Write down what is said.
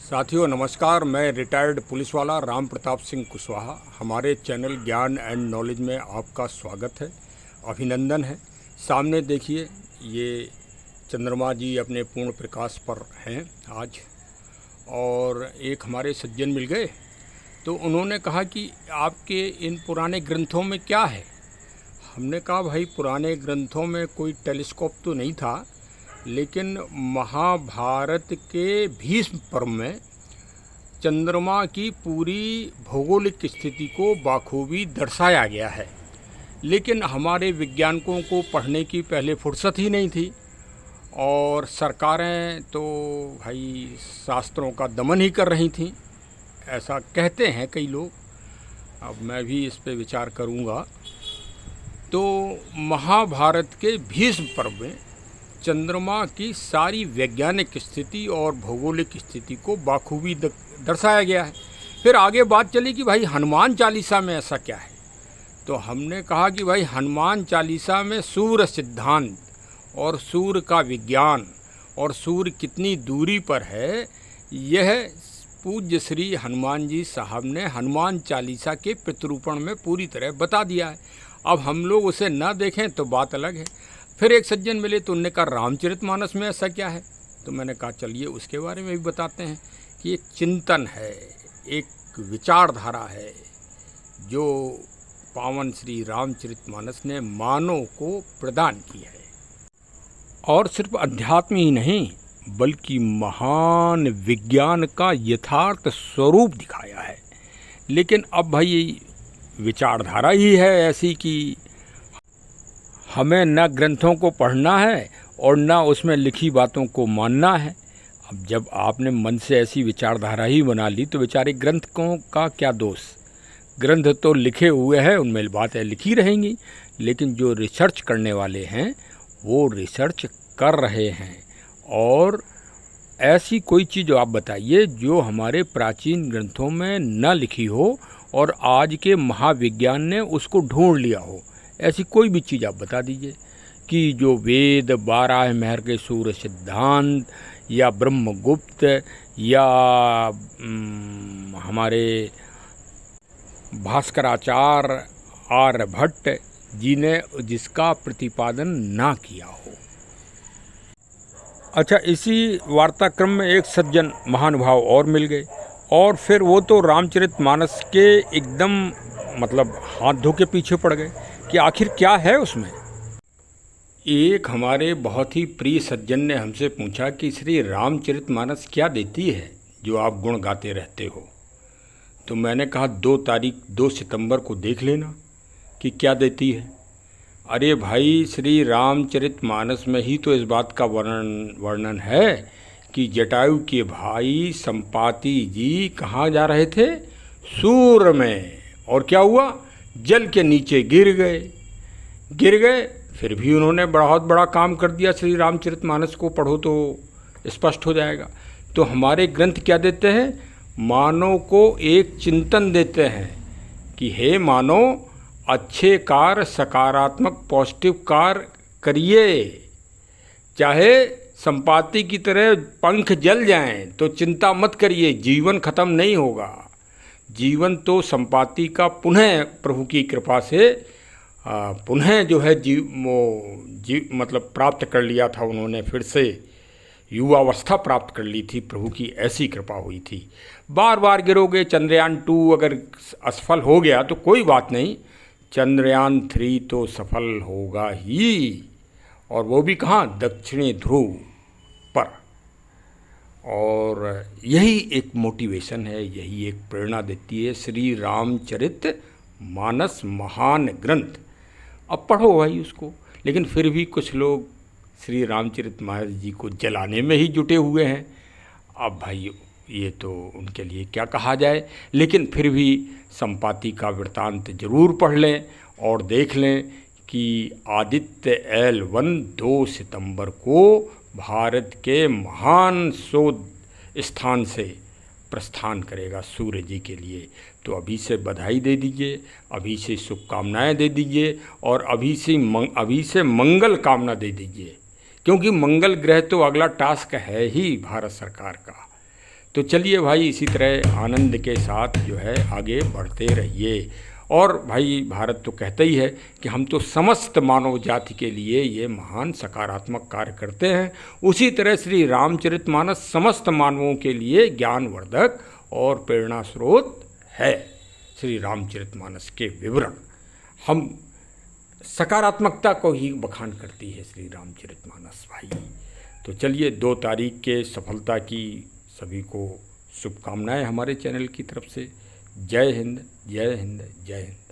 साथियों नमस्कार। मैं रिटायर्ड पुलिस वाला राम प्रताप सिंह कुशवाहा। हमारे चैनल ज्ञान एंड नॉलेज में आपका स्वागत है, अभिनंदन है। सामने देखिए, ये चंद्रमा जी अपने पूर्ण प्रकाश पर हैं आज, और एक हमारे सज्जन मिल गए तो उन्होंने कहा कि आपके इन पुराने ग्रंथों में क्या है। हमने कहा भाई, पुराने ग्रंथों में कोई टेलीस्कोप तो नहीं था, लेकिन महाभारत के भीष्म पर्व में चंद्रमा की पूरी भौगोलिक स्थिति को बाखूबी दर्शाया गया है। लेकिन हमारे वैज्ञानिकों को पढ़ने की पहले फुर्सत ही नहीं थी, और सरकारें तो भाई शास्त्रों का दमन ही कर रही थीं, ऐसा कहते हैं कई लोग। अब मैं भी इस पे विचार करूँगा। तो महाभारत के भीष्म पर्व में चंद्रमा की सारी वैज्ञानिक स्थिति और भौगोलिक स्थिति को बाखूबी दर्शाया गया है। फिर आगे बात चली कि भाई हनुमान चालीसा में ऐसा क्या है। तो हमने कहा कि भाई हनुमान चालीसा में सूर्य सिद्धांत और सूर्य का विज्ञान और सूर्य कितनी दूरी पर है, यह पूज्य श्री हनुमान जी साहब ने हनुमान चालीसा के पितरूपण में पूरी तरह बता दिया है। अब हम लोग उसे न देखें तो बात अलग है। फिर एक सज्जन मिले तो उन्होंने कहा रामचरितमानस में ऐसा क्या है। तो मैंने कहा चलिए उसके बारे में भी बताते हैं कि एक चिंतन है, एक विचारधारा है जो पावन श्री रामचरितमानस ने मानव को प्रदान की है, और सिर्फ अध्यात्म ही नहीं बल्कि महान विज्ञान का यथार्थ स्वरूप दिखाया है। लेकिन अब भाई विचारधारा ही है ऐसी कि हमें न ग्रंथों को पढ़ना है और न उसमें लिखी बातों को मानना है। अब जब आपने मन से ऐसी विचारधारा ही बना ली तो बेचारे ग्रंथों का क्या दोष। ग्रंथ तो लिखे हुए हैं, उनमें बातें लिखी रहेंगी, लेकिन जो रिसर्च करने वाले हैं वो रिसर्च कर रहे हैं। और ऐसी कोई चीज़ आप बताइए जो हमारे प्राचीन ग्रंथों में न लिखी हो और आज के महाविज्ञान ने उसको ढूंढ लिया हो। ऐसी कोई भी चीज़ आप बता दीजिए कि जो वेद 12 महर के सूर्य सिद्धांत या ब्रह्मगुप्त या हमारे भास्कराचार्य आर्यभट्ट जी ने जिसका प्रतिपादन ना किया हो। अच्छा, इसी वार्ताक्रम में एक सज्जन महानुभाव और मिल गए, और फिर वो तो रामचरितमानस के एकदम मतलब हाथ धो के पीछे पड़ गए कि आखिर क्या है उसमें। एक हमारे बहुत ही प्रिय सज्जन ने हमसे पूछा कि श्री रामचरितमानस क्या देती है जो आप गुण गाते रहते हो। तो मैंने कहा 2 सितंबर को देख लेना कि क्या देती है। अरे भाई, श्री रामचरितमानस में ही तो इस बात का वर्णन है कि जटायु के भाई संपाति जी कहाँ जा रहे थे, सूर्य में, और क्या हुआ, जल के नीचे गिर गए। फिर भी उन्होंने बहुत बड़ा काम कर दिया। श्री रामचरितमानस को पढ़ो तो स्पष्ट हो जाएगा। तो हमारे ग्रंथ क्या देते हैं, मानव को एक चिंतन देते हैं कि हे मानव, अच्छे कार्य, सकारात्मक पॉजिटिव कार्य करिए। चाहे संपाति की तरह पंख जल जाएं तो चिंता मत करिए, जीवन खत्म नहीं होगा। जीवन तो संपाति का पुनः प्रभु की कृपा से पुनः जो है मतलब प्राप्त कर लिया था उन्होंने, फिर से युवावस्था प्राप्त कर ली थी, प्रभु की ऐसी कृपा हुई थी। बार बार गिरोगे, चंद्रयान 2 अगर असफल हो गया तो कोई बात नहीं, चंद्रयान 3 तो सफल होगा ही, और वो भी कहाँ, दक्षिणी ध्रुव पर। और यही एक मोटिवेशन है, यही एक प्रेरणा देती है श्री रामचरितमानस महान ग्रंथ। अब पढ़ो भाई उसको। लेकिन फिर भी कुछ लोग श्री रामचरितमानस जी को जलाने में ही जुटे हुए हैं। अब भाई ये तो उनके लिए क्या कहा जाए, लेकिन फिर भी संपाति का वृत्तांत जरूर पढ़ लें और देख लें कि आदित्य L1 2 सितंबर को भारत के महान शोध स्थान से प्रस्थान करेगा सूर्य जी के लिए। तो अभी से बधाई दे दीजिए, अभी से शुभकामनाएं दे दीजिए, और अभी से मंगल कामना दे दीजिए, क्योंकि मंगल ग्रह तो अगला टास्क है ही भारत सरकार का। तो चलिए भाई, इसी तरह आनंद के साथ जो है आगे बढ़ते रहिए। और भाई भारत तो कहता ही है कि हम तो समस्त मानव जाति के लिए ये महान सकारात्मक कार्य करते हैं। उसी तरह श्री रामचरितमानस समस्त मानवों के लिए ज्ञानवर्धक और प्रेरणा स्रोत है। श्री रामचरितमानस के विवरण हम सकारात्मकता को ही बखान करती है श्री रामचरितमानस भाई। तो चलिए 2 तारीख के सफलता की सभी को शुभकामनाएं हमारे चैनल की तरफ से। जय हिंद, जय हिंद, जय हिंद।